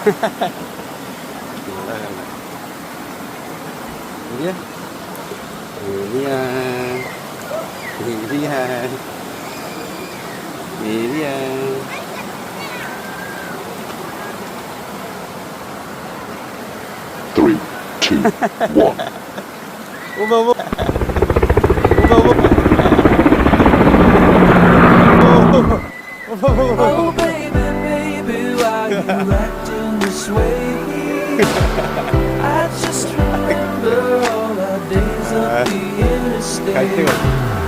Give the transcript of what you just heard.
Iya. Iya. Iya. Iya. Three, two, one. Uba, uba. Uba, uba. Oh baby, baby, why you acting this way? I just remember all our days of being a 갈등을.